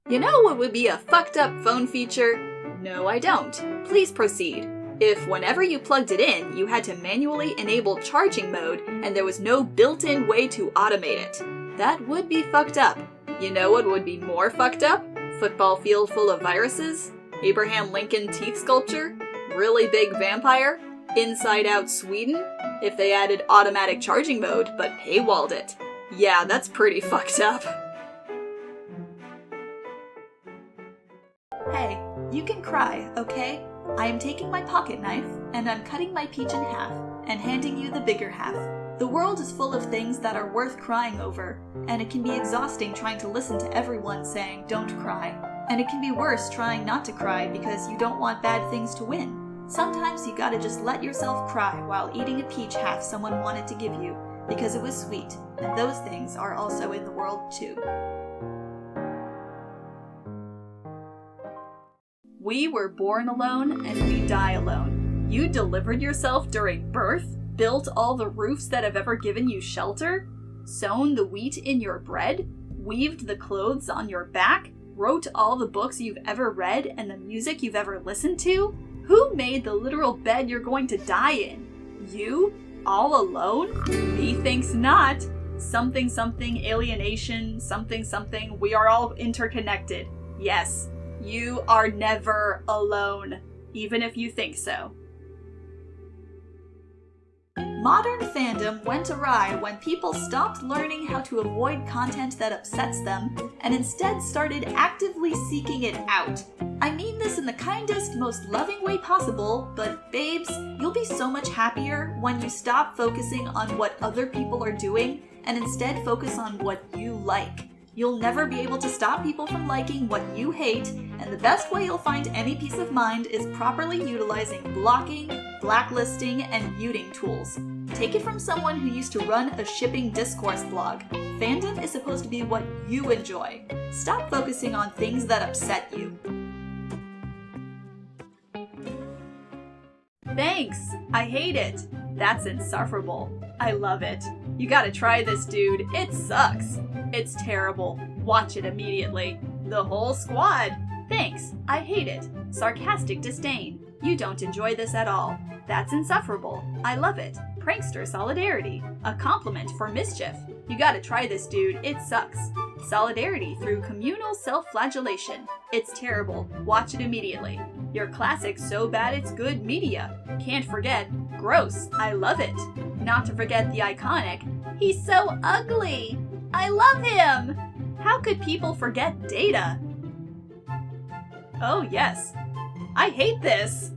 You know what would be a fucked up phone feature? No, I don't. Please proceed. If whenever you plugged it in, you had to manually enable charging mode and there was no built-in way to automate it. That would be fucked up. You know what would be more fucked up? Football field full of viruses? Abraham Lincoln teeth sculpture? Really big vampire? Inside Out Sweden? If they added automatic charging mode but paywalled it. Yeah, that's pretty fucked up. Hey, you can cry, okay? I am taking my pocket knife, and I'm cutting my peach in half, and handing you the bigger half. The world is full of things that are worth crying over, and it can be exhausting trying to listen to everyone saying, don't cry. And it can be worse trying not to cry because you don't want bad things to win. Sometimes you gotta just let yourself cry while eating a peach half someone wanted to give you, because it was sweet, and those things are also in the world too. We were born alone and we die alone. You delivered yourself during birth, built all the roofs that have ever given you shelter, sown the wheat in your bread, weaved the clothes on your back, wrote all the books you've ever read and the music you've ever listened to? Who made the literal bed you're going to die in? You? All alone? Methinks not. Something something alienation, something something, we are all interconnected. Yes. You are never alone, even if you think so. Modern fandom went awry when people stopped learning how to avoid content that upsets them and instead started actively seeking it out. I mean this in the kindest, most loving way possible, but babes, you'll be so much happier when you stop focusing on what other people are doing and instead focus on what you like. You'll never be able to stop people from liking what you hate, and the best way you'll find any peace of mind is properly utilizing blocking, blacklisting, and muting tools. Take it from someone who used to run a shipping discourse blog. Fandom is supposed to be what you enjoy. Stop focusing on things that upset you. Thanks! I hate it. That's insufferable. I love it. You gotta try this, dude. It sucks. It's terrible. Watch it immediately. The whole squad. Thanks. I hate it. Sarcastic disdain. You don't enjoy this at all. That's insufferable. I love it. Prankster solidarity. A compliment for mischief. You gotta try this, dude. It sucks. Solidarity through communal self-flagellation. It's terrible. Watch it immediately. Your classic so bad it's good media. Can't forget. Gross. I love it. Not to forget the iconic. He's so ugly. I love him! How could people forget Data? Oh yes. I hate this.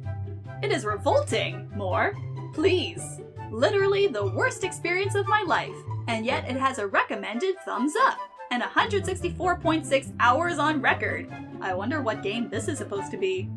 It is revolting. More? Please. Literally the worst experience of my life, and yet it has a recommended thumbs up, and 164.6 hours on record. I wonder what game this is supposed to be.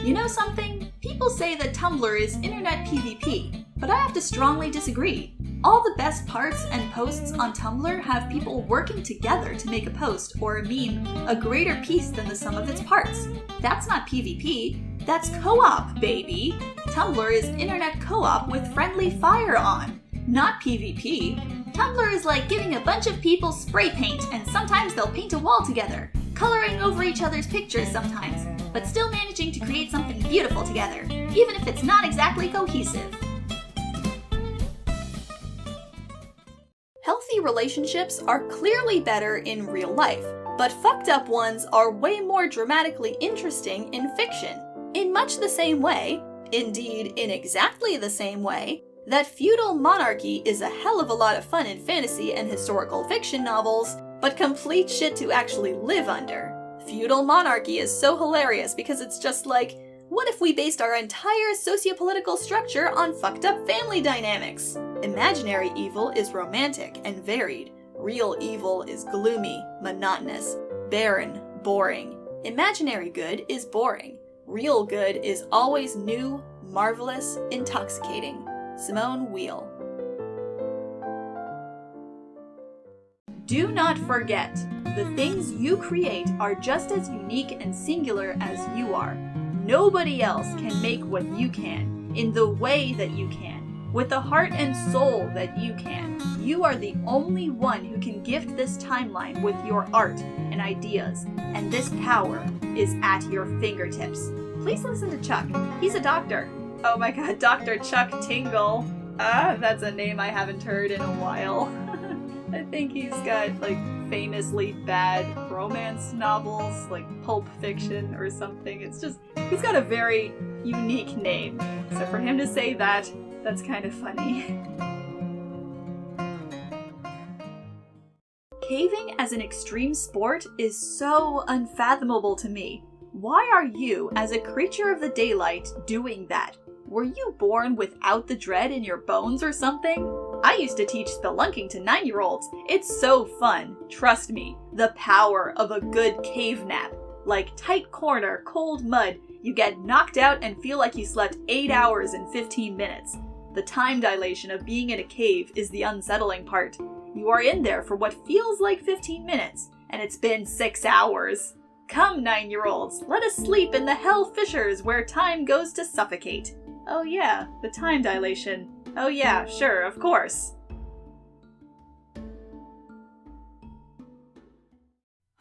You know something? People say that Tumblr is internet PvP, but I have to strongly disagree. All the best parts and posts on Tumblr have people working together to make a post or a meme a greater piece than the sum of its parts. That's not PvP, that's co-op, baby! Tumblr is internet co-op with friendly fire on, not PvP. Tumblr is like giving a bunch of people spray paint and sometimes they'll paint a wall together, coloring over each other's pictures sometimes, but still managing to create something beautiful together, even if it's not exactly cohesive. Healthy relationships are clearly better in real life, but fucked up ones are way more dramatically interesting in fiction. In much the same way, indeed in exactly the same way, that feudal monarchy is a hell of a lot of fun in fantasy and historical fiction novels, but complete shit to actually live under. Feudal monarchy is so hilarious because it's just like, what if we based our entire sociopolitical structure on fucked up family dynamics? Imaginary evil is romantic and varied. Real evil is gloomy, monotonous, barren, boring. Imaginary good is boring. Real good is always new, marvelous, intoxicating. Simone Weil. Do not forget, the things you create are just as unique and singular as you are. Nobody else can make what you can, in the way that you can. with the heart and soul that you can. You are the only one who can gift this timeline with your art and ideas, and this power is at your fingertips. Please listen to Chuck. He's a doctor. Oh my god, Dr. Chuck Tingle. That's a name I haven't heard in a while. I think he's got, famously bad romance novels, like Pulp Fiction or something. It's just, he's got a very unique name. So for him to say that, that's kind of funny. Caving as an extreme sport is so unfathomable to me. Why are you, as a creature of the daylight, doing that? Were you born without the dread in your bones or something? I used to teach spelunking to 9-year-olds. It's so fun. Trust me, the power of a good cave nap. Like tight corner, cold mud, you get knocked out and feel like you slept 8 hours and 15 minutes. The time dilation of being in a cave is the unsettling part. You are in there for what feels like 15 minutes, and it's been 6 hours. Come, 9-year-olds, let us sleep in the hell fissures where time goes to suffocate. Oh yeah, the time dilation. Oh yeah, sure, of course.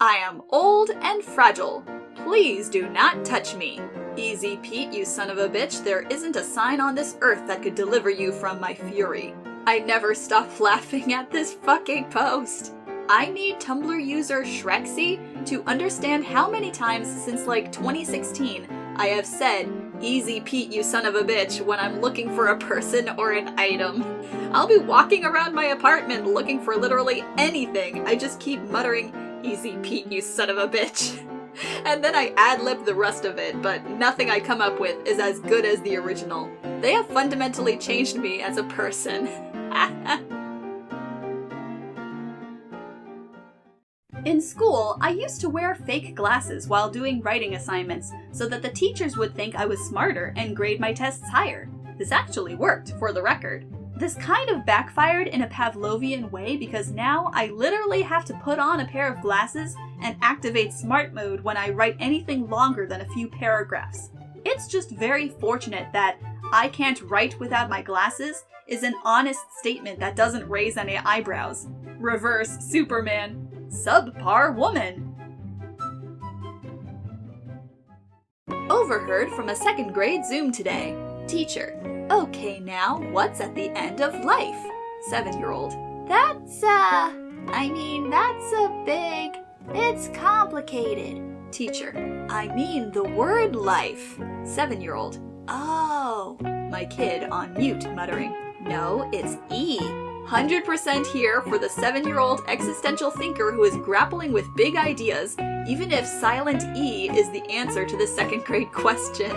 I am old and fragile. Please do not touch me. Easy Pete, you son of a bitch, there isn't a sign on this earth that could deliver you from my fury. I never stop laughing at this fucking post. I need Tumblr user Shrexy to understand how many times since 2016 I have said, "Easy Pete, you son of a bitch," when I'm looking for a person or an item. I'll be walking around my apartment looking for literally anything. I just keep muttering, "Easy Pete, you son of a bitch." And then I ad-lib the rest of it, but nothing I come up with is as good as the original. They have fundamentally changed me as a person. In school, I used to wear fake glasses while doing writing assignments so that the teachers would think I was smarter and grade my tests higher. This actually worked, for the record. This kind of backfired in a Pavlovian way because now I literally have to put on a pair of glasses and activate smart mode when I write anything longer than a few paragraphs. It's just very fortunate that "I can't write without my glasses" is an honest statement that doesn't raise any eyebrows. Reverse Superman. Subpar woman. Overheard from a 2nd grade Zoom today. Teacher: "Okay now, what's at the end of life?" 7-year-old: That's it's complicated." Teacher: "I mean the word life." 7-year-old: "Oh." My kid on mute muttering, "No, it's E." 100% here for the 7-year-old existential thinker who is grappling with big ideas, even if silent E is the answer to the 2nd grade question.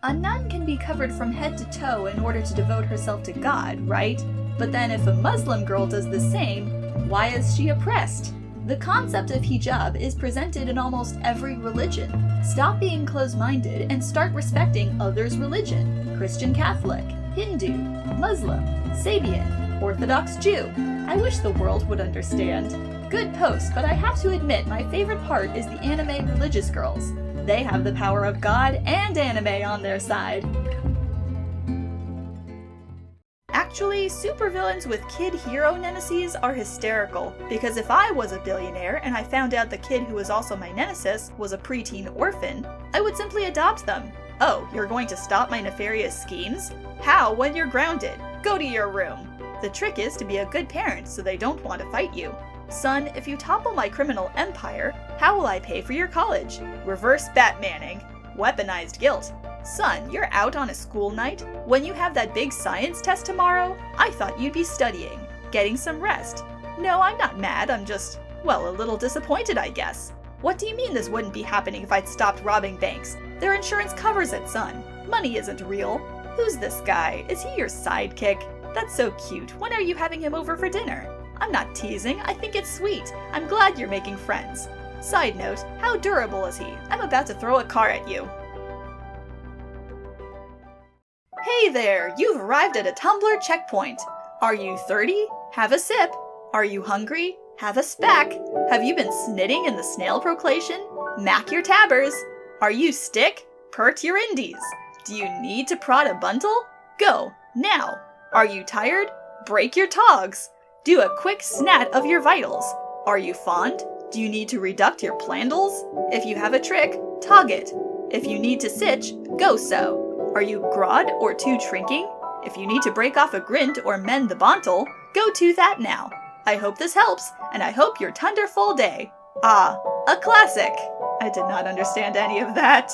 A nun can be covered from head to toe in order to devote herself to God, right? But then if a Muslim girl does the same, why is she oppressed? The concept of hijab is presented in almost every religion. Stop being closed-minded and start respecting others' religion. Christian Catholic, Hindu, Muslim, Sabian, Orthodox Jew. I wish the world would understand. Good post, but I have to admit my favorite part is the anime religious girls. They have the power of God and anime on their side. Actually, supervillains with kid hero nemesis are hysterical, because if I was a billionaire and I found out the kid who was also my nemesis was a preteen orphan, I would simply adopt them. Oh, you're going to stop my nefarious schemes? How when you're grounded? Go to your room. The trick is to be a good parent so they don't want to fight you. Son, if you topple my criminal empire, how will I pay for your college? Reverse Batmaning. Weaponized guilt. Son, you're out on a school night? When you have that big science test tomorrow? I thought you'd be studying. Getting some rest. No, I'm not mad, I'm just, well, a little disappointed, I guess. What do you mean this wouldn't be happening if I'd stopped robbing banks? Their insurance covers it, son. Money isn't real. Who's this guy? Is he your sidekick? That's so cute. When are you having him over for dinner? I'm not teasing, I think it's sweet. I'm glad you're making friends. Side note, how durable is he? I'm about to throw a car at you. Hey there, you've arrived at a Tumblr checkpoint. Are you 30? Have a sip. Are you hungry? Have a spack. Have you been snitting in the snail proclation? Mac your tabbers. Are you stick? Pert your indies. Do you need to prod a bundle? Go, now. Are you tired? Break your togs. Do a quick snat of your vitals. Are you fond? Do you need to reduct your plandals? If you have a trick, tog it. If you need to sitch, go so. Are you grod or too shrinking? If you need to break off a grint or mend the bontle, go to that now. I hope this helps, and I hope your tunderful day. Ah, a classic. I did not understand any of that.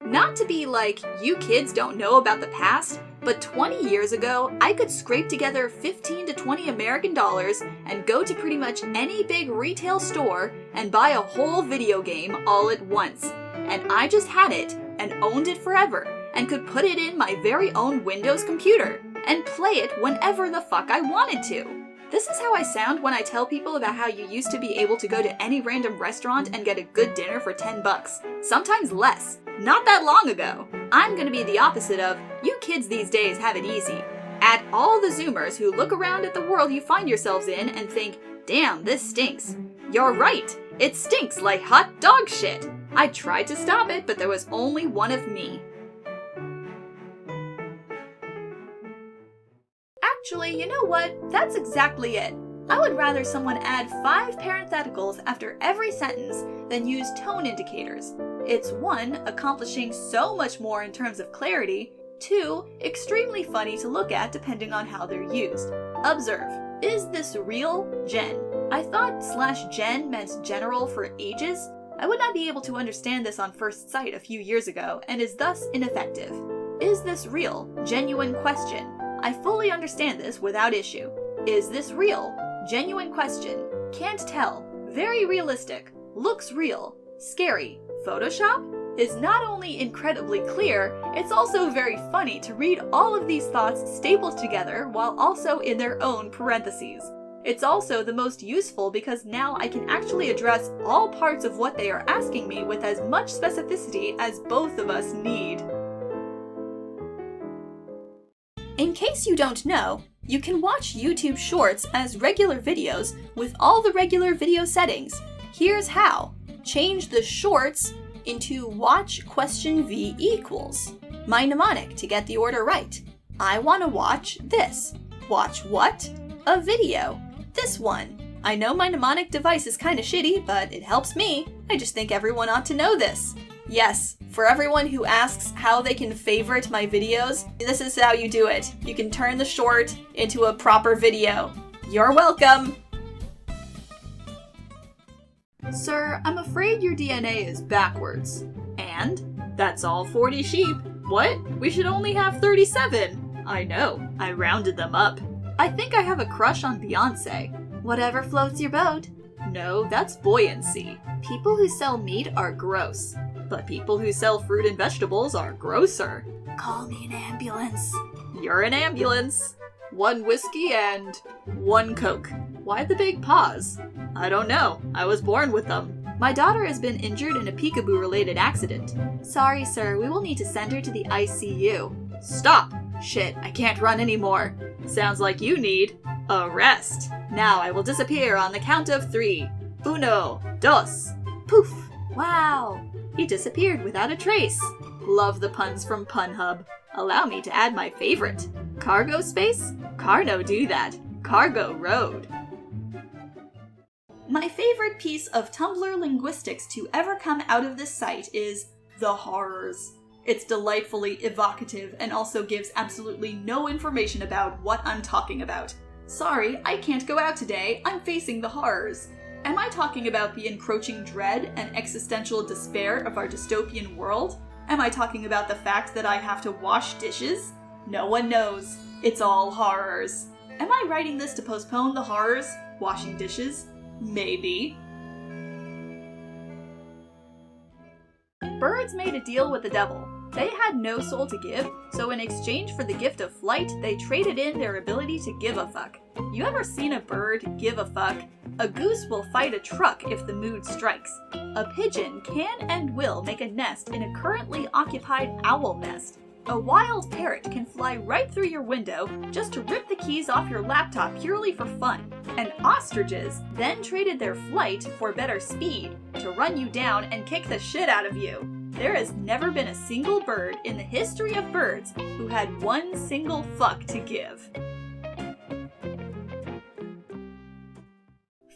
Not to be like, you kids don't know about the past, but 20 years ago, I could scrape together 15 to 20 American dollars and go to pretty much any big retail store and buy a whole video game all at once. And I just had it and owned it forever and could put it in my very own Windows computer and play it whenever the fuck I wanted to. This is how I sound when I tell people about how you used to be able to go to any random restaurant and get a good dinner for $10, sometimes less. Not that long ago. I'm gonna be the opposite of, you kids these days have it easy. At all the Zoomers who look around at the world you find yourselves in and think, damn, this stinks. You're right, it stinks like hot dog shit. I tried to stop it, but there was only one of me. Actually, you know what? That's exactly it. I would rather someone add 5 parentheticals after every sentence than use tone indicators. It's 1, accomplishing so much more in terms of clarity, 2, extremely funny to look at depending on how they're used. Observe. Is this real? Jen. I thought /Gen meant general for ages. I would not be able to understand this on first sight a few years ago, and is thus ineffective. Is this real? Genuine question. I fully understand this without issue. Is this real? Genuine question. Can't tell. Very realistic. Looks real. Scary. Photoshop? Is not only incredibly clear, it's also very funny to read all of these thoughts stapled together while also in their own parentheses. It's also the most useful because now I can actually address all parts of what they are asking me with as much specificity as both of us need. In case you don't know, you can watch YouTube Shorts as regular videos with all the regular video settings. Here's how. Change the Shorts into watch V equals. My mnemonic to get the order right. I want to watch this. Watch what? A video. This one. I know my mnemonic device is kinda shitty, but it helps me. I just think everyone ought to know this. Yes, for everyone who asks how they can favorite my videos, this is how you do it. You can turn the short into a proper video. You're welcome! Sir, I'm afraid your DNA is backwards. And? That's all 40 sheep. What? We should only have 37. I know, I rounded them up. I think I have a crush on Beyonce. Whatever floats your boat. No, that's buoyancy. People who sell meat are gross. But people who sell fruit and vegetables are grosser. Call me an ambulance. You're an ambulance. 1 whiskey and 1 Coke. Why the big pause? I don't know. I was born with them. My daughter has been injured in a peekaboo-related accident. Sorry, sir. We will need to send her to the ICU. Stop! Shit, I can't run anymore. Sounds like you need a rest. Now I will disappear on the count of 3. 1, 2. Poof! Wow! He disappeared without a trace. Love the puns from PunHub. Allow me to add my favorite. Cargo space? Carno do that. Cargo road. My favorite piece of Tumblr linguistics to ever come out of this site is the horrors. It's delightfully evocative and also gives absolutely no information about what I'm talking about. Sorry, I can't go out today. I'm facing the horrors. Am I talking about the encroaching dread and existential despair of our dystopian world? Am I talking about the fact that I have to wash dishes? No one knows. It's all horrors. Am I writing this to postpone the horrors? Washing dishes? Maybe. Birds made a deal with the devil. They had no soul to give, so in exchange for the gift of flight, they traded in their ability to give a fuck. You ever seen a bird give a fuck? A goose will fight a truck if the mood strikes. A pigeon can and will make a nest in a currently occupied owl nest. A wild parrot can fly right through your window just to rip the keys off your laptop purely for fun. And ostriches then traded their flight for better speed to run you down and kick the shit out of you. There has never been a single bird in the history of birds who had one single fuck to give.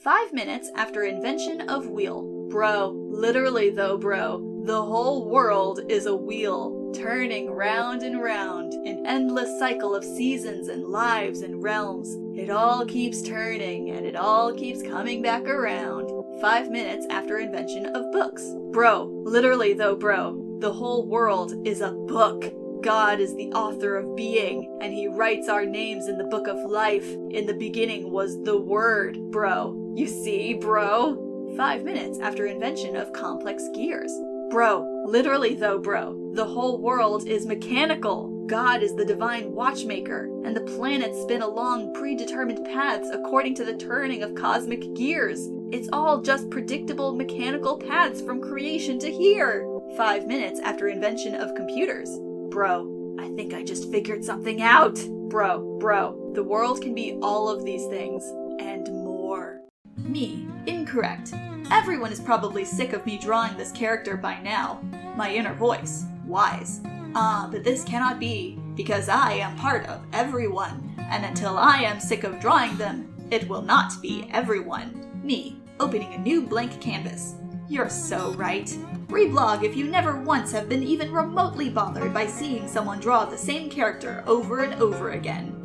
5 minutes after invention of wheel. Bro, literally though bro, the whole world is a wheel, turning round and round, an endless cycle of seasons and lives and realms. It all keeps turning and it all keeps coming back around. 5 minutes after invention of books. Bro, literally though bro, the whole world is a book. God is the author of being, and he writes our names in the book of life. In the beginning was the word, bro. You see, bro? 5 minutes after invention of complex gears. Bro, literally though bro, the whole world is mechanical. God is the divine watchmaker, and the planets spin along predetermined paths according to the turning of cosmic gears. It's all just predictable mechanical paths from creation to here. 5 minutes after invention of computers. Bro, I think I just figured something out. Bro, the world can be all of these things, and more. Me, incorrect. Everyone is probably sick of me drawing this character by now. My inner voice, wise. But this cannot be, because I am part of everyone, and until I am sick of drawing them, it will not be everyone. Me, opening a new blank canvas. You're so right. Reblog if you never once have been even remotely bothered by seeing someone draw the same character over and over again.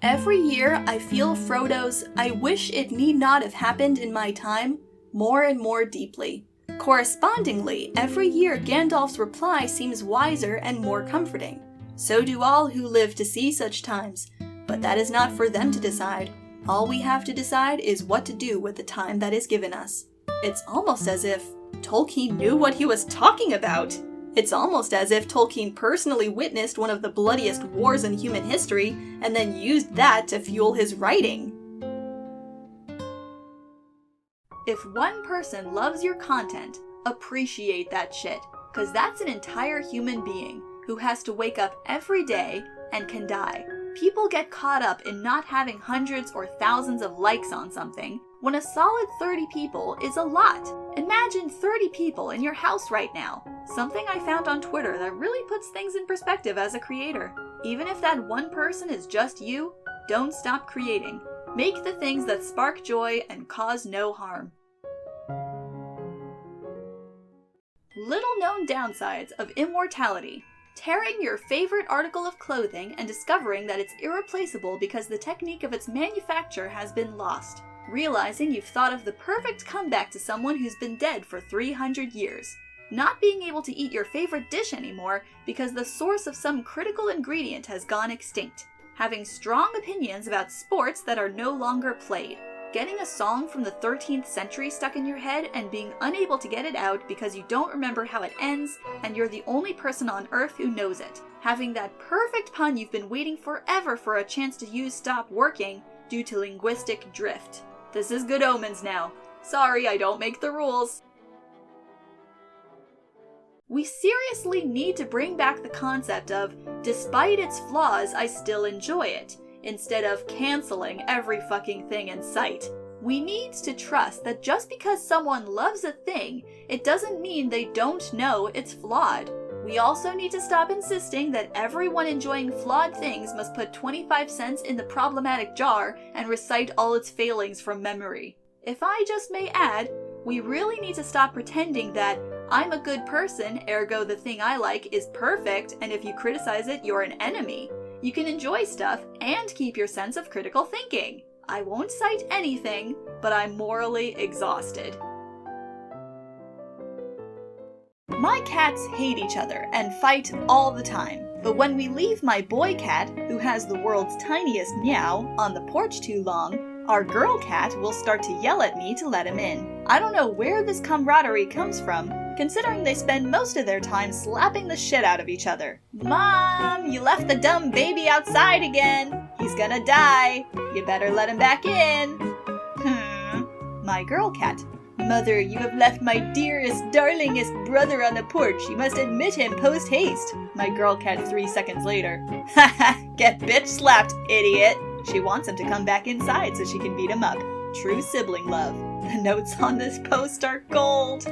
Every year I feel Frodo's "I wish it need not have happened in my time" more and more deeply. Correspondingly, every year Gandalf's reply seems wiser and more comforting. So do all who live to see such times, but that is not for them to decide. All we have to decide is what to do with the time that is given us. It's almost as if Tolkien knew what he was talking about. It's almost as if Tolkien personally witnessed one of the bloodiest wars in human history and then used that to fuel his writing. If one person loves your content, appreciate that shit, cause that's an entire human being who has to wake up every day and can die. People get caught up in not having hundreds or thousands of likes on something, when a solid 30 people is a lot. Imagine 30 people in your house right now. Something I found on Twitter that really puts things in perspective as a creator. Even if that one person is just you, don't stop creating. Make the things that spark joy and cause no harm. Little known downsides of immortality. Tearing your favorite article of clothing and discovering that it's irreplaceable because the technique of its manufacture has been lost. Realizing you've thought of the perfect comeback to someone who's been dead for 300 years. Not being able to eat your favorite dish anymore because the source of some critical ingredient has gone extinct. Having strong opinions about sports that are no longer played. Getting a song from the 13th century stuck in your head and being unable to get it out because you don't remember how it ends and you're the only person on earth who knows it. Having that perfect pun you've been waiting forever for a chance to use stop working due to linguistic drift. This is good omens now. Sorry, I don't make the rules. We seriously need to bring back the concept of, despite its flaws, I still enjoy it, instead of canceling every fucking thing in sight. We need to trust that just because someone loves a thing, it doesn't mean they don't know it's flawed. We also need to stop insisting that everyone enjoying flawed things must put 25 cents in the problematic jar and recite all its failings from memory. If I just may add, we really need to stop pretending that I'm a good person, ergo the thing I like is perfect, and if you criticize it, you're an enemy. You can enjoy stuff and keep your sense of critical thinking. I won't cite anything, but I'm morally exhausted. My cats hate each other and fight all the time, but when we leave my boy cat, who has the world's tiniest meow, on the porch too long, our girl cat will start to yell at me to let him in. I don't know where this camaraderie comes from, considering they spend most of their time slapping the shit out of each other. Mom, you left the dumb baby outside again. He's gonna die. You better let him back in. My girl cat. Mother, you have left my dearest, darlingest brother on the porch. You must admit him post-haste. My girl cat 3 seconds later. Haha, get bitch slapped, idiot. She wants him to come back inside so she can beat him up. True sibling love. The notes on this post are gold.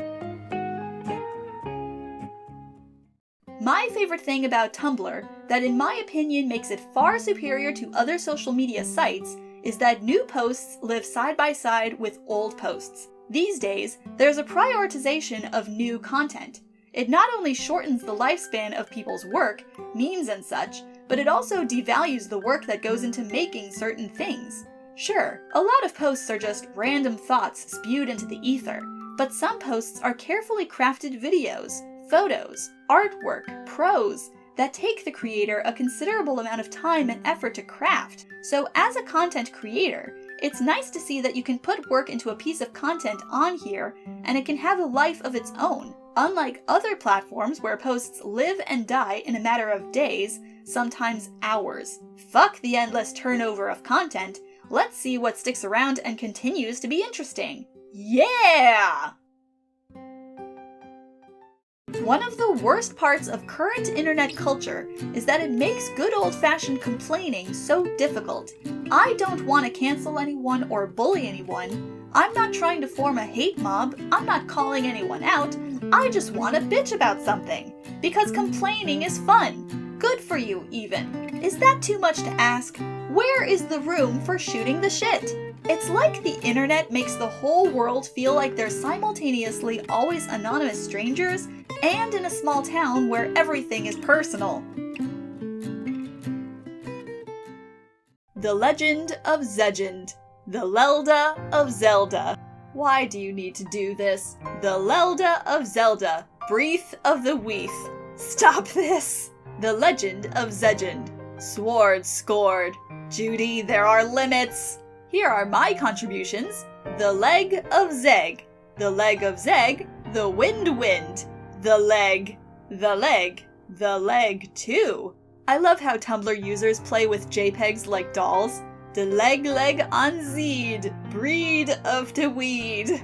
My favorite thing about Tumblr, that in my opinion makes it far superior to other social media sites, is that new posts live side by side with old posts. These days, there's a prioritization of new content. It not only shortens the lifespan of people's work, memes and such, but it also devalues the work that goes into making certain things. Sure, a lot of posts are just random thoughts spewed into the ether, but some posts are carefully crafted videos, photos, artwork, prose, that take the creator a considerable amount of time and effort to craft. So as a content creator, it's nice to see that you can put work into a piece of content on here, and it can have a life of its own. Unlike other platforms where posts live and die in a matter of days, sometimes hours. Fuck the endless turnover of content. Let's see what sticks around and continues to be interesting. Yeah! One of the worst parts of current internet culture is that it makes good old-fashioned complaining so difficult. I don't want to cancel anyone or bully anyone. I'm not trying to form a hate mob. I'm not calling anyone out. I just want to bitch about something. Because complaining is fun. Good for you, even. Is that too much to ask? Where is the room for shooting the shit? It's like the internet makes the whole world feel like they're simultaneously always anonymous strangers and in a small town where everything is personal. The Legend of Zegend. The Lelda of Zelda. Why do you need to do this? The Lelda of Zelda. Breath of the Weath. Stop this! The Legend of Zegend. Sword scored. Judy, there are limits. Here are my contributions. The Leg of Zeg. The Leg of Zeg. The Wind. The Leg. The Leg. The Leg 2. I love how Tumblr users play with JPEGs like dolls. De leg on Zed. Breed of the weed.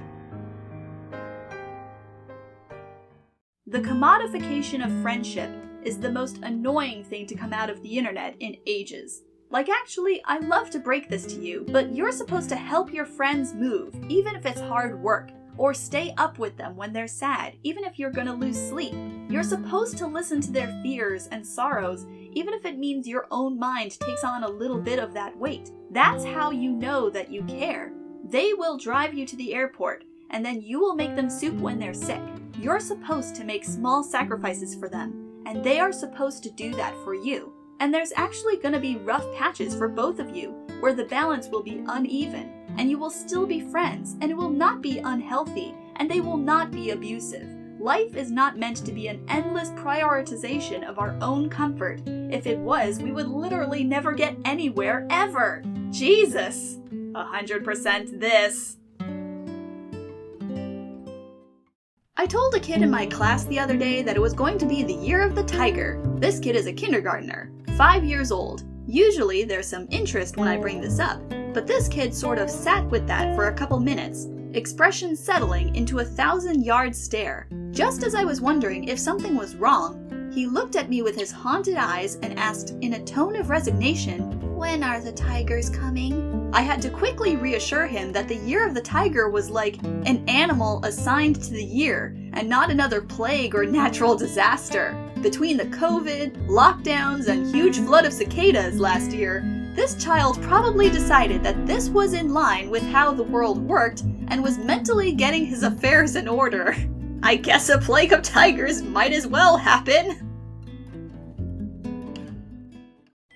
The commodification of friendship is the most annoying thing to come out of the internet in ages. Like, actually, I love to break this to you, but you're supposed to help your friends move, even if it's hard work, or stay up with them when they're sad, even if you're gonna lose sleep. You're supposed to listen to their fears and sorrows, even if it means your own mind takes on a little bit of that weight. That's how you know that you care. They will drive you to the airport, and then you will make them soup when they're sick. You're supposed to make small sacrifices for them, and they are supposed to do that for you. And there's actually gonna be rough patches for both of you, where the balance will be uneven, and you will still be friends, and it will not be unhealthy, and they will not be abusive. Life is not meant to be an endless prioritization of our own comfort. If it was, we would literally never get anywhere, ever. Jesus! 100% this. I told a kid in my class the other day that it was going to be the year of the tiger. This kid is a kindergartner, 5 years old. Usually there's some interest when I bring this up, but this kid sort of sat with that for a couple minutes, expression settling into a 1,000-yard stare. Just as I was wondering if something was wrong, he looked at me with his haunted eyes and asked in a tone of resignation, "When are the tigers coming?" I had to quickly reassure him that the year of the tiger was like an animal assigned to the year, and not another plague or natural disaster. Between the COVID, lockdowns, and huge flood of cicadas last year, this child probably decided that this was in line with how the world worked and was mentally getting his affairs in order. I guess a plague of tigers might as well happen.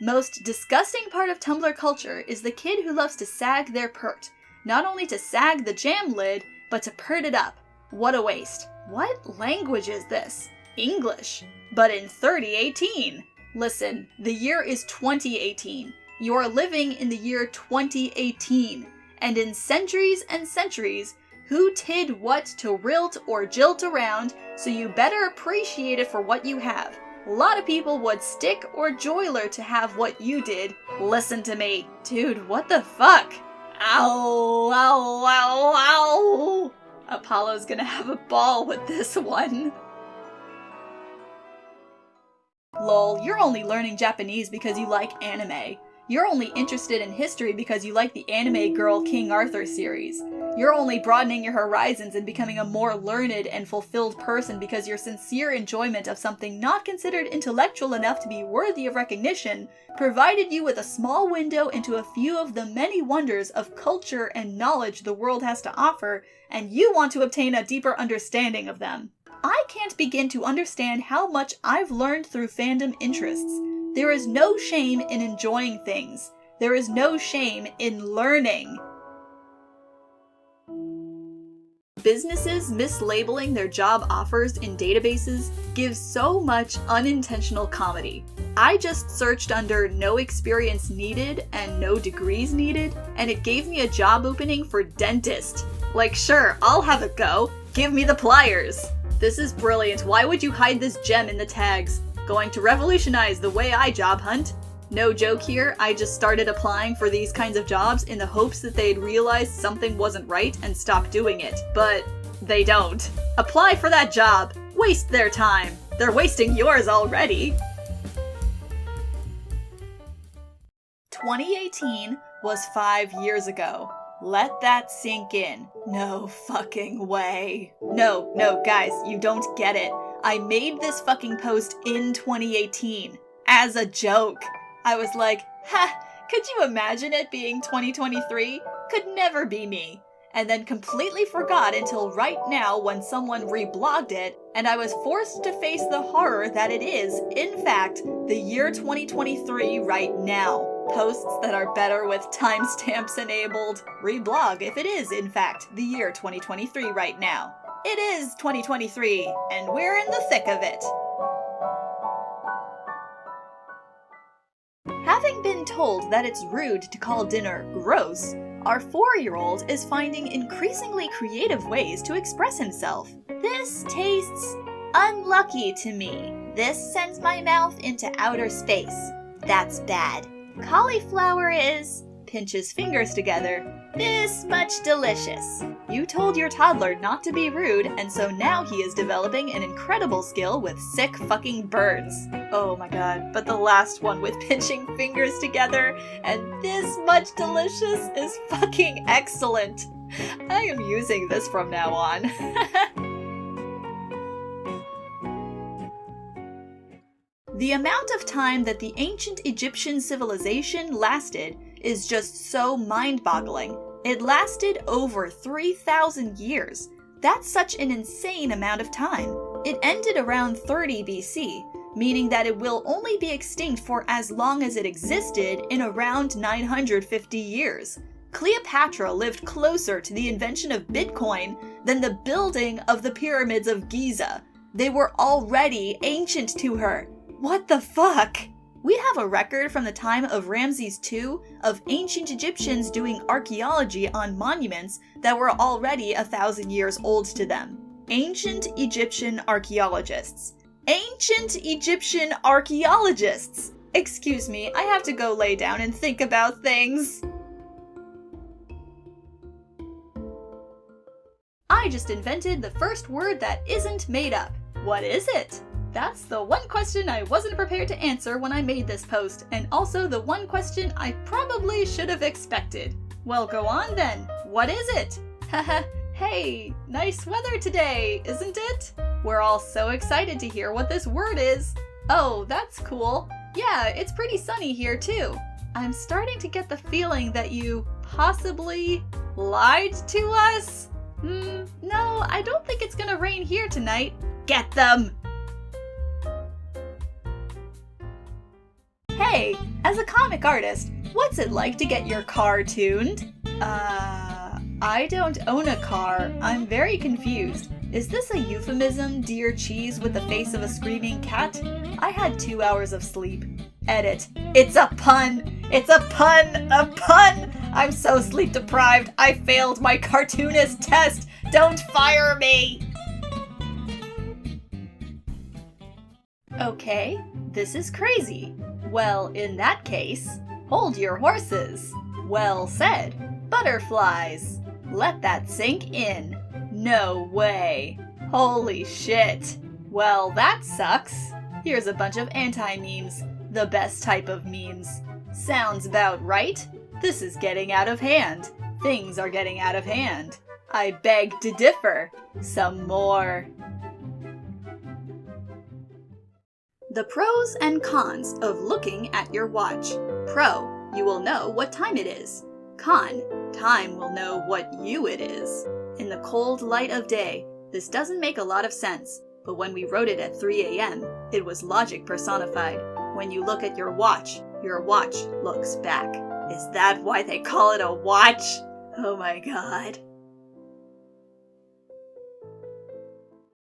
Most disgusting part of Tumblr culture is the kid who loves to sag their pert. Not only to sag the jam lid, but to pert it up. What a waste. What language is this? English. But in 3018. Listen, the year is 2018. You're living in the year 2018. And in centuries and centuries, who tid what to rilt or jilt around, so you better appreciate it for what you have. A lot of people would stick or joiler to have what you did. Listen to me. Dude, what the fuck? Ow, ow, ow, ow. Apollo's gonna have a ball with this one. Lol, you're only learning Japanese because you like anime. You're only interested in history because you like the anime girl King Arthur series. You're only broadening your horizons and becoming a more learned and fulfilled person because your sincere enjoyment of something not considered intellectual enough to be worthy of recognition provided you with a small window into a few of the many wonders of culture and knowledge the world has to offer, and you want to obtain a deeper understanding of them. I can't begin to understand how much I've learned through fandom interests. There is no shame in enjoying things. There is no shame in learning. Businesses mislabeling their job offers in databases gives so much unintentional comedy. I just searched under no experience needed and no degrees needed, and it gave me a job opening for dentist. Like, sure, I'll have a go. Give me the pliers. This is brilliant. Why would you hide this gem in the tags? Going to revolutionize the way I job hunt. No joke here, I just started applying for these kinds of jobs in the hopes that they'd realize something wasn't right and stop doing it. But they don't. Apply for that job. Waste their time. They're wasting yours already. 2018 was 5 years ago. Let that sink in. No fucking way. No, guys, you don't get it. I made this fucking post in 2018. As a joke. I was like, could you imagine it being 2023? Could never be me. And then completely forgot until right now when someone reblogged it, and I was forced to face the horror that it is, in fact, the year 2023 right now. Posts that are better with timestamps enabled. Reblog if it is, in fact, the year 2023 right now. It is 2023, and we're in the thick of it. Having been told that it's rude to call dinner gross, our 4-year-old is finding increasingly creative ways to express himself. This tastes unlucky to me. This sends my mouth into outer space. That's bad. Cauliflower is, pinches fingers together, this much delicious. You told your toddler not to be rude, and so now he is developing an incredible skill with sick fucking birds. Oh my god, but the last one with pinching fingers together and this much delicious is fucking excellent. I am using this from now on. The amount of time that the ancient Egyptian civilization lasted is just so mind-boggling. It lasted over 3,000 years. That's such an insane amount of time. It ended around 30 BC, meaning that it will only be extinct for as long as it existed in around 950 years. Cleopatra lived closer to the invention of Bitcoin than the building of the pyramids of Giza. They were already ancient to her. What the fuck? We have a record from the time of Ramses II of ancient Egyptians doing archaeology on monuments that were already 1,000 years old to them. Ancient Egyptian archaeologists. Ancient Egyptian archaeologists! Excuse me, I have to go lay down and think about things. I just invented the first word that isn't made up. What is it? That's the one question I wasn't prepared to answer when I made this post, and also the one question I probably should have expected. Well, go on then. What is it? Haha, hey, nice weather today, isn't it? We're all so excited to hear what this word is. Oh, that's cool. Yeah, it's pretty sunny here too. I'm starting to get the feeling that you possibly lied to us? No, I don't think it's gonna rain here tonight. Get them! Hey, as a comic artist, what's it like to get your car tuned? I don't own a car. I'm very confused. Is this a euphemism, dear cheese with the face of a screaming cat? I had 2 hours of sleep. Edit. It's a pun! It's a pun! A pun! I'm so sleep deprived, I failed my cartoonist test! Don't fire me! Okay, this is crazy. Well, in that case, hold your horses. Well said. Butterflies. Let that sink in. No way. Holy shit. Well, that sucks. Here's a bunch of anti-memes. The best type of memes. Sounds about right. This is getting out of hand. Things are getting out of hand. I beg to differ. Some more. The pros and cons of looking at your watch. Pro, you will know what time it is. Con, time will know what you it is. In the cold light of day, this doesn't make a lot of sense, but when we wrote it at 3 a.m., it was logic personified. When you look at your watch looks back. Is that why they call it a watch? Oh my god.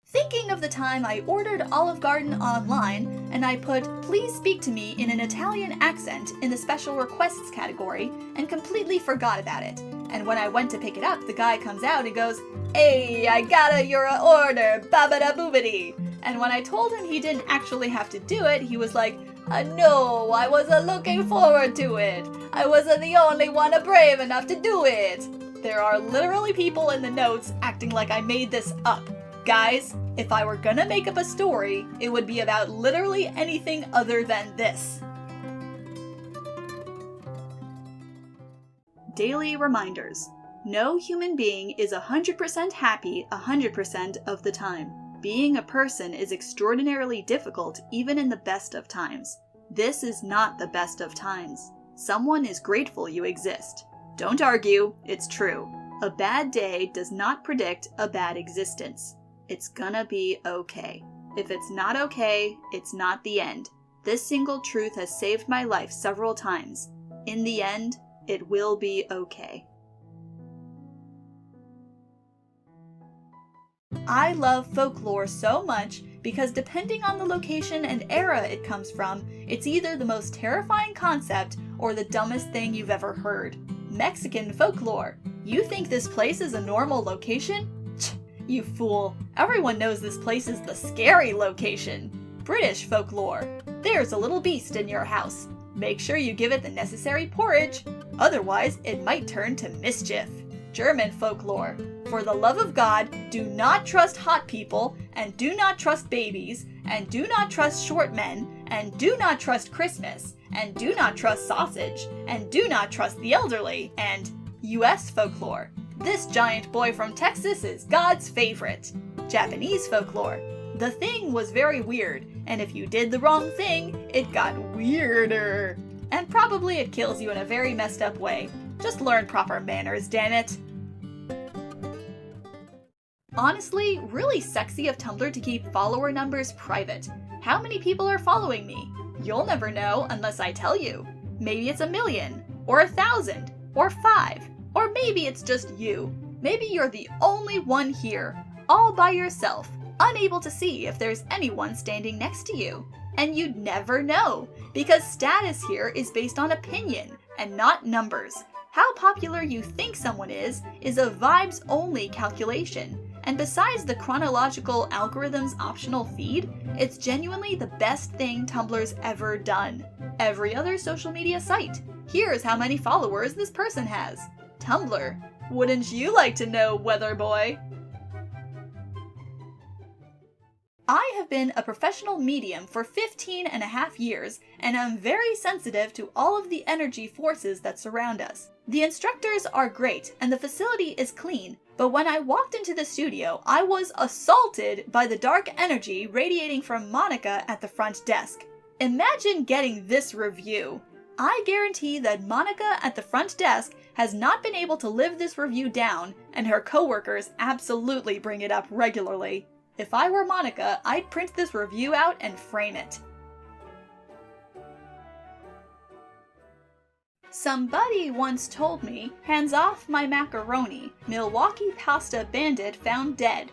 Thinking of the time I ordered Olive Garden online and I put "please speak to me" in an Italian accent in the special requests category and completely forgot about it. And when I went to pick it up, the guy comes out and goes, "Hey, I got your order, babada-boobity." And when I told him he didn't actually have to do it, he was like, "No, I wasn't looking forward to it. I wasn't the only one brave enough to do it." There are literally people in the notes acting like I made this up. Guys, if I were gonna make up a story, it would be about literally anything other than this. Daily reminders. No human being is 100% happy 100% of the time. Being a person is extraordinarily difficult even in the best of times. This is not the best of times. Someone is grateful you exist. Don't argue, it's true. A bad day does not predict a bad existence. It's gonna be okay. If it's not okay, it's not the end. This single truth has saved my life several times. In the end, it will be okay. I love folklore so much because depending on the location and era it comes from, it's either the most terrifying concept or the dumbest thing you've ever heard. Mexican folklore. You think this place is a normal location? You fool. Everyone knows this place is the scary location. British folklore. There's a little beast in your house. Make sure you give it the necessary porridge, otherwise it might turn to mischief. German folklore. For the love of God, do not trust hot people, and do not trust babies, and do not trust short men, and do not trust Christmas, and do not trust sausage, and do not trust the elderly, and US folklore. This giant boy from Texas is God's favorite. Japanese folklore. The thing was very weird, and if you did the wrong thing, it got weirder. And probably it kills you in a very messed up way. Just learn proper manners, damn it. Honestly, really sexy of Tumblr to keep follower numbers private. How many people are following me? You'll never know unless I tell you. Maybe it's 1 million, or 1,000, or 5, or maybe it's just you. Maybe you're the only one here, all by yourself, unable to see if there's anyone standing next to you. And you'd never know, because status here is based on opinion and not numbers. How popular you think someone is a vibes-only calculation. And besides the chronological algorithm's optional feed, it's genuinely the best thing Tumblr's ever done. Every other social media site. Here's how many followers this person has. Tumblr. Wouldn't you like to know, weather boy? I have been a professional medium for 15.5 years, and I'm very sensitive to all of the energy forces that surround us. The instructors are great, and the facility is clean, but when I walked into the studio, I was assaulted by the dark energy radiating from Monica at the front desk. Imagine getting this review. I guarantee that Monica at the front desk has not been able to live this review down, and her coworkers absolutely bring it up regularly. If I were Monica, I'd print this review out and frame it. Somebody once told me, "Hands off my macaroni, Milwaukee pasta bandit found dead."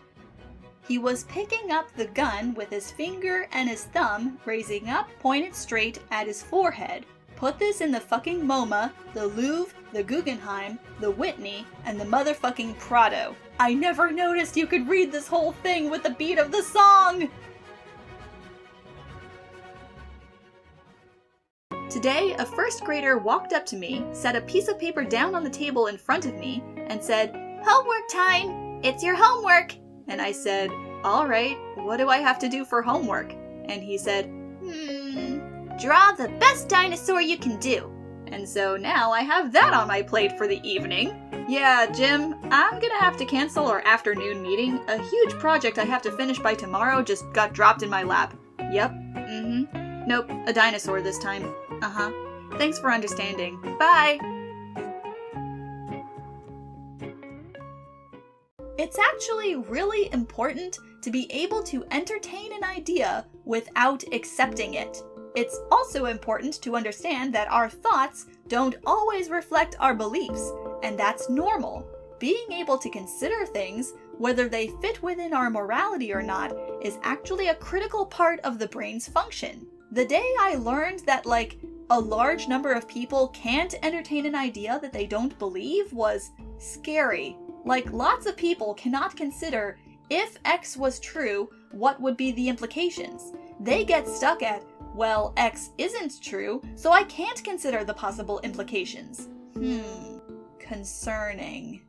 He was picking up the gun with his finger and his thumb raising up, pointed straight at his forehead. Put this in the fucking MoMA, the Louvre, the Guggenheim, the Whitney, and the motherfucking Prado. I never noticed you could read this whole thing with the beat of the song! Today, a first grader walked up to me, set a piece of paper down on the table in front of me, and said, "Homework time! "It's your homework." And I said, "All right, what do I have to do for homework?" And he said, "Draw the best dinosaur you can do." And so now I have that on my plate for the evening. Yeah, Jim, I'm gonna have to cancel our afternoon meeting. A huge project I have to finish by tomorrow just got dropped in my lap. Yep, Nope, a dinosaur this time. Thanks for understanding. Bye! It's actually really important to be able to entertain an idea without accepting it. It's also important to understand that our thoughts don't always reflect our beliefs, and that's normal. Being able to consider things, whether they fit within our morality or not, is actually a critical part of the brain's function. The day I learned that, a large number of people can't entertain an idea that they don't believe was scary. Lots of people cannot consider, if X was true, what would be the implications? They get stuck at, well, X isn't true, so I can't consider the possible implications. Concerning.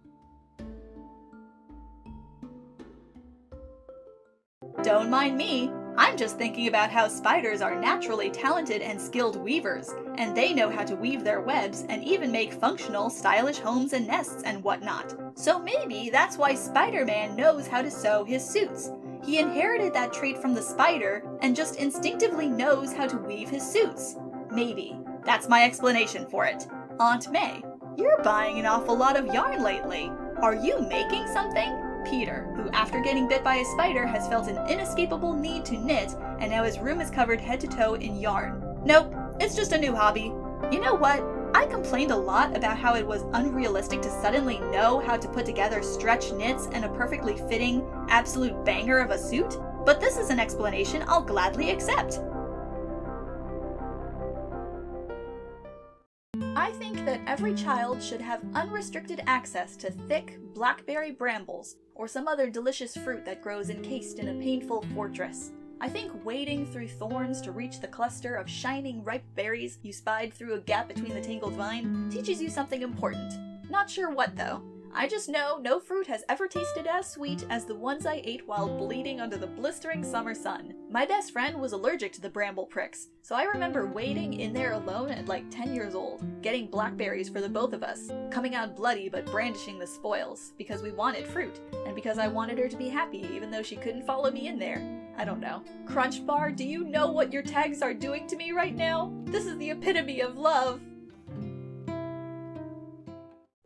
Don't mind me. I'm just thinking about how spiders are naturally talented and skilled weavers, and they know how to weave their webs and even make functional, stylish homes and nests and whatnot. So maybe that's why Spider-Man knows how to sew his suits. He inherited that trait from the spider and just instinctively knows how to weave his suits. Maybe. That's my explanation for it. Aunt May, you're buying an awful lot of yarn lately. Are you making something? Peter, who after getting bit by a spider has felt an inescapable need to knit, and now his room is covered head to toe in yarn. Nope, it's just a new hobby. You know what? I complained a lot about how it was unrealistic to suddenly know how to put together stretch knits and a perfectly fitting, absolute banger of a suit, but this is an explanation I'll gladly accept. I think that every child should have unrestricted access to thick blackberry brambles or some other delicious fruit that grows encased in a painful fortress. I think wading through thorns to reach the cluster of shining ripe berries you spied through a gap between the tangled vine teaches you something important. Not sure what though. I just know no fruit has ever tasted as sweet as the ones I ate while bleeding under the blistering summer sun. My best friend was allergic to the bramble pricks, so I remember wading in there alone at 10 years old, getting blackberries for the both of us, coming out bloody but brandishing the spoils, because we wanted fruit, and because I wanted her to be happy even though she couldn't follow me in there. I don't know. Crunch Bar, do you know what your tags are doing to me right now? This is the epitome of love.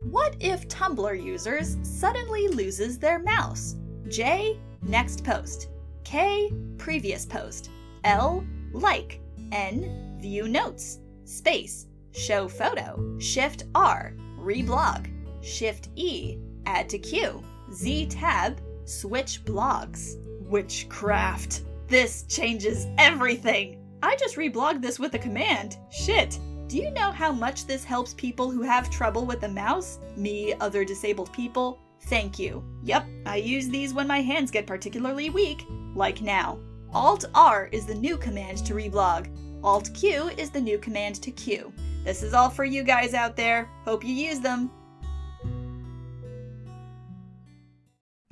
What if Tumblr users suddenly loses their mouse? J, next post. K, previous post. L, like. N, view notes. Space, show photo. Shift R, reblog. Shift E, add to queue. Z tab, switch blogs. Witchcraft. This changes everything. I just reblogged this with a command. Shit. Do you know how much this helps people who have trouble with the mouse? Me, other disabled people? Thank you. Yep, I use these when my hands get particularly weak, like now. Alt-R is the new command to reblog. Alt-Q is the new command to queue. This is all for you guys out there. Hope you use them.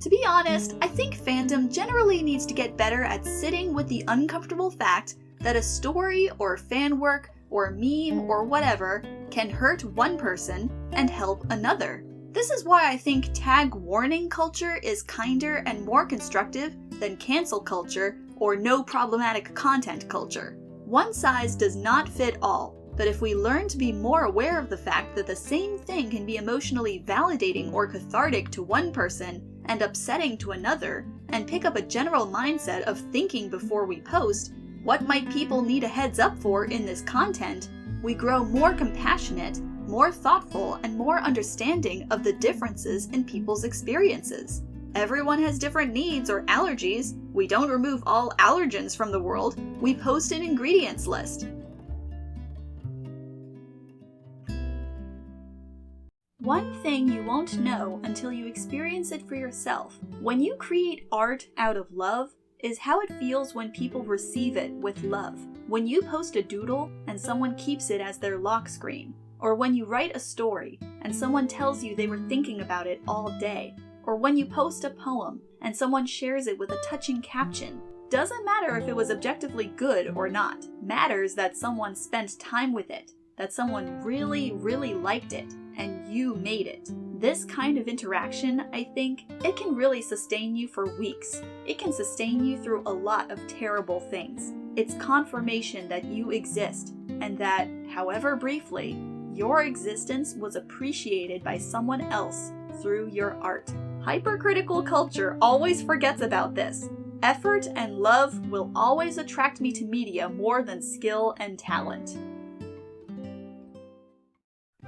To be honest, I think fandom generally needs to get better at sitting with the uncomfortable fact that a story or fan work or meme or whatever can hurt one person and help another. This is why I think tag warning culture is kinder and more constructive than cancel culture or no problematic content culture. One size does not fit all, but if we learn to be more aware of the fact that the same thing can be emotionally validating or cathartic to one person and upsetting to another, and pick up a general mindset of thinking before we post, what might people need a heads up for in this content, we grow more compassionate, more thoughtful, and more understanding of the differences in people's experiences. Everyone has different needs or allergies. We don't remove all allergens from the world. We post an ingredients list. One thing you won't know until you experience it for yourself. When you create art out of love, is how it feels when people receive it with love. When you post a doodle and someone keeps it as their lock screen. Or when you write a story and someone tells you they were thinking about it all day. or when you post a poem and someone shares it with a touching caption. Doesn't matter if it was objectively good or not. Matters that someone spent time with it, that someone really, really liked it, and you made it. This kind of interaction, I think, it can really sustain you for weeks. It can sustain you through a lot of terrible things. It's confirmation that you exist, and that, however briefly, your existence was appreciated by someone else through your art. Hypercritical culture always forgets about this. Effort and love will always attract me to media more than skill and talent.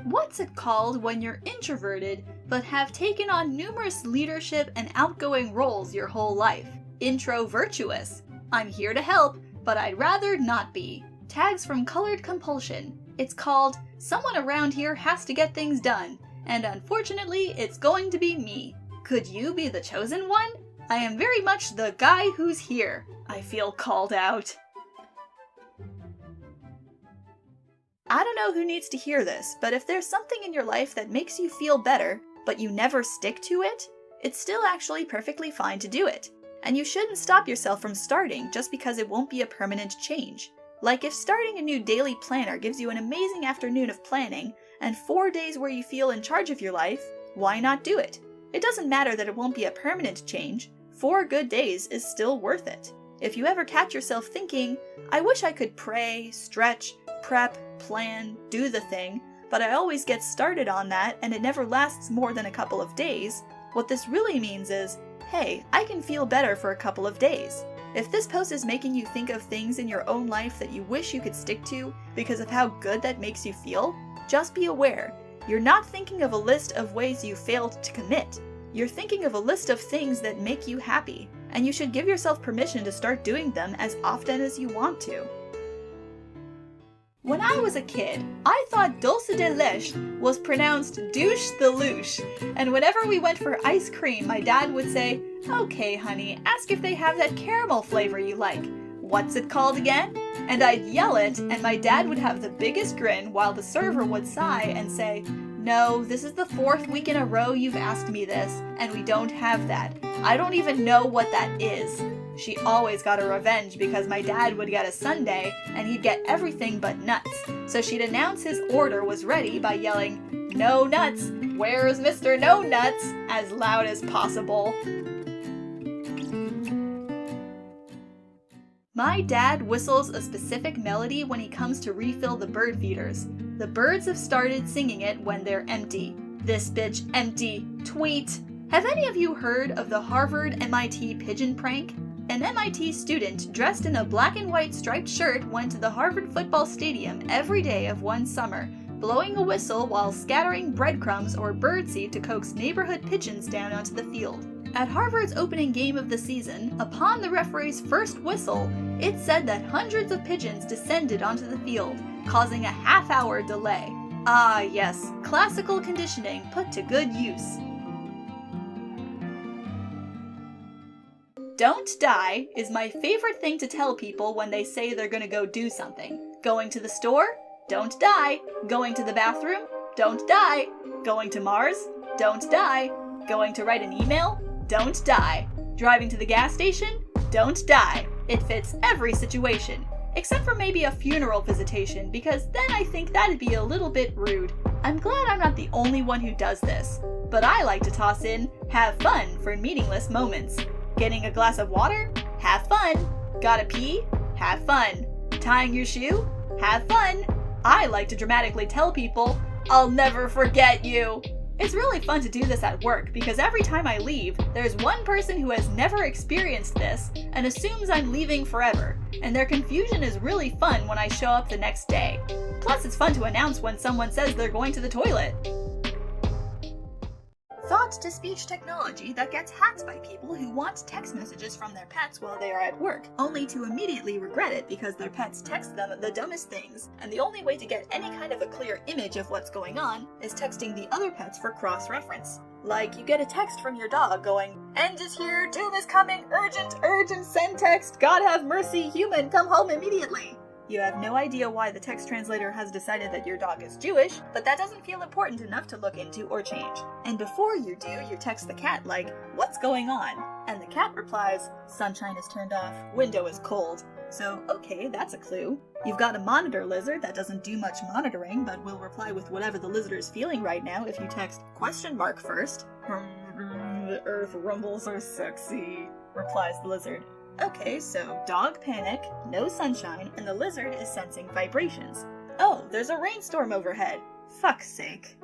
What's it called when you're introverted but have taken on numerous leadership and outgoing roles your whole life? Introvertuous. I'm here to help, but I'd rather not be. Tags from Colored Compulsion. It's called Someone Around Here Has to Get Things Done, and unfortunately, it's going to be me. Could you be the chosen one? I am very much the guy who's here. I feel called out. I don't know who needs to hear this, but if there's something in your life that makes you feel better, but you never stick to it, it's still actually perfectly fine to do it. And you shouldn't stop yourself from starting just because it won't be a permanent change. Like if starting a new daily planner gives you an amazing afternoon of planning, and 4 days where you feel in charge of your life, why not do it? It doesn't matter that it won't be a permanent change. 4 good days is still worth it. If you ever catch yourself thinking, I wish I could pray, stretch, prep, plan, do the thing, but I always get started on that and it never lasts more than a couple of days, what this really means is, hey, I can feel better for a couple of days. If this post is making you think of things in your own life that you wish you could stick to because of how good that makes you feel, just be aware, you're not thinking of a list of ways you failed to commit. You're thinking of a list of things that make you happy, and you should give yourself permission to start doing them as often as you want to. When I was a kid, I thought dulce de leche was pronounced douche the louche, and whenever we went for ice cream, my dad would say, okay honey, ask if they have that caramel flavor you like. What's it called again? And I'd yell it, and my dad would have the biggest grin while the server would sigh and say, no, this is the 4th week in a row you've asked me this, and we don't have that. I don't even know what that is. She always got a revenge because my dad would get a sundae and he'd get everything but nuts. So she'd announce his order was ready by yelling, no nuts, where's Mr. No Nuts, as loud as possible. My dad whistles a specific melody when he comes to refill the bird feeders. The birds have started singing it when they're empty. This bitch empty, tweet. Have any of you heard of the Harvard-MIT pigeon prank? An MIT student dressed in a black and white striped shirt went to the Harvard football stadium every day of one summer, blowing a whistle while scattering breadcrumbs or birdseed to coax neighborhood pigeons down onto the field. At Harvard's opening game of the season, upon the referee's first whistle, it said that hundreds of pigeons descended onto the field, causing a half-hour delay. Ah yes, classical conditioning put to good use. Don't die is my favorite thing to tell people when they say they're gonna go do something. Going to the store? Don't die. Going to the bathroom? Don't die. Going to Mars? Don't die. Going to write an email? Don't die. Driving to the gas station? Don't die. It fits every situation. Except for maybe a funeral visitation, because then I think that'd be a little bit rude. I'm glad I'm not the only one who does this. But I like to toss in, have fun for meaningless moments. Getting a glass of water? Have fun. Gotta pee? Have fun. Tying your shoe? Have fun. I like to dramatically tell people, I'll never forget you. It's really fun to do this at work because every time I leave, there's one person who has never experienced this and assumes I'm leaving forever, and their confusion is really fun when I show up the next day. Plus, it's fun to announce when someone says they're going to the toilet. Thought-to-speech technology that gets hacked by people who want text messages from their pets while they are at work, only to immediately regret it because their pets text them the dumbest things, and the only way to get any kind of a clear image of what's going on is texting the other pets for cross-reference. Like, you get a text from your dog going, "End is here, doom is coming, urgent, urgent, send text, God have mercy, human, come home immediately." You have no idea why the text translator has decided that your dog is Jewish, but that doesn't feel important enough to look into or change. And before you do, you text the cat like, "What's going on?" And the cat replies, "Sunshine is turned off, window is cold." So, okay, that's a clue. You've got a monitor lizard that doesn't do much monitoring, but will reply with whatever the lizard is feeling right now if you text question mark first. "The earth rumbles are sexy," replies the lizard. Okay, so dog panic, no sunshine, and the lizard is sensing vibrations. Oh, there's a rainstorm overhead. Fuck's sake.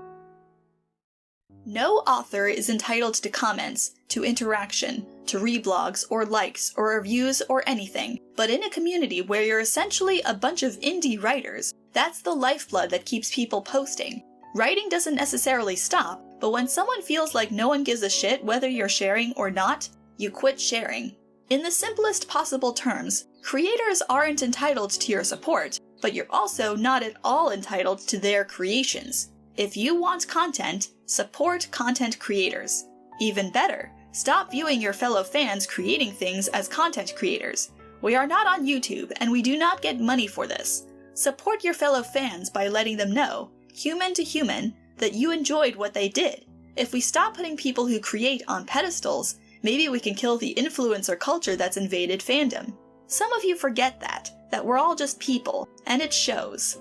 No author is entitled to comments, to interaction, to reblogs, or likes, or reviews, or anything. But in a community where you're essentially a bunch of indie writers, that's the lifeblood that keeps people posting. Writing doesn't necessarily stop, but when someone feels like no one gives a shit whether you're sharing or not, you quit sharing. In the simplest possible terms, creators aren't entitled to your support, but you're also not at all entitled to their creations. If you want content, support content creators. Even better, stop viewing your fellow fans creating things as content creators. We are not on YouTube, and we do not get money for this. Support your fellow fans by letting them know, human to human, that you enjoyed what they did. If we stop putting people who create on pedestals, maybe we can kill the influencer culture that's invaded fandom. Some of you forget that we're all just people, and it shows.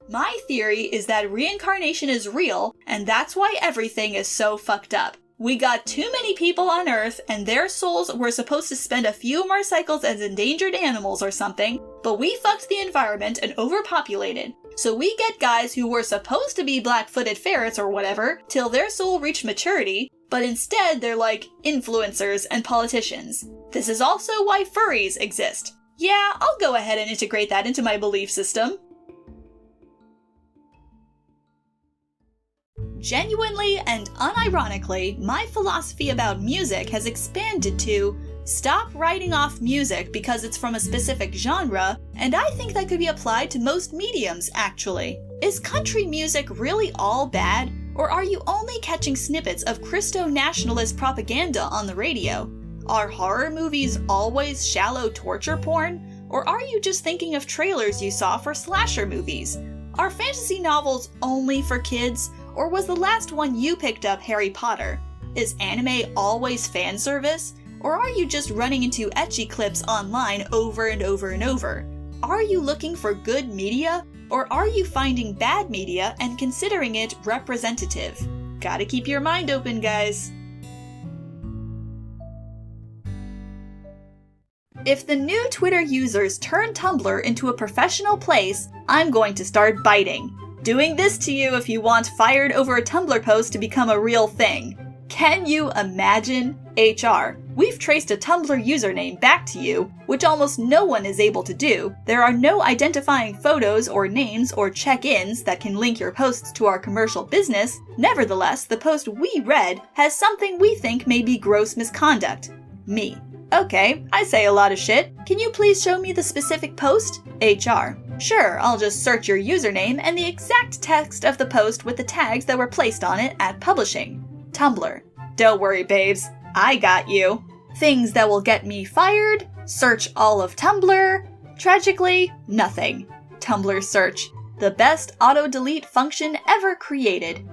My theory is that reincarnation is real, and that's why everything is so fucked up. We got too many people on Earth, and their souls were supposed to spend a few more cycles as endangered animals or something, but we fucked the environment and overpopulated. So we get guys who were supposed to be black-footed ferrets or whatever, till their soul reached maturity, but instead they're like influencers and politicians. This is also why furries exist. Yeah, I'll go ahead and integrate that into my belief system. Genuinely and unironically, my philosophy about music has expanded to stop writing off music because it's from a specific genre, and I think that could be applied to most mediums, actually. Is country music really all bad, or are you only catching snippets of Christo-nationalist propaganda on the radio? Are horror movies always shallow torture porn, or are you just thinking of trailers you saw for slasher movies? Are fantasy novels only for kids? Or was the last one you picked up Harry Potter? Is anime always fan service? Or are you just running into ecchi clips online over and over and over? Are you looking for good media? Or are you finding bad media and considering it representative? Gotta keep your mind open, guys. If the new Twitter users turn Tumblr into a professional place, I'm going to start biting. Doing this to you if you want fired over a Tumblr post to become a real thing. Can you imagine? HR, we've traced a Tumblr username back to you, which almost no one is able to do. There are no identifying photos or names or check-ins that can link your posts to our commercial business. Nevertheless, the post we read has something we think may be gross misconduct. Me. Okay, I say a lot of shit. Can you please show me the specific post? HR. Sure, I'll just search your username and the exact text of the post with the tags that were placed on it at publishing. Tumblr. Don't worry, babes. I got you. Things that will get me fired. Search all of Tumblr. Tragically, nothing. Tumblr search. The best auto-delete function ever created.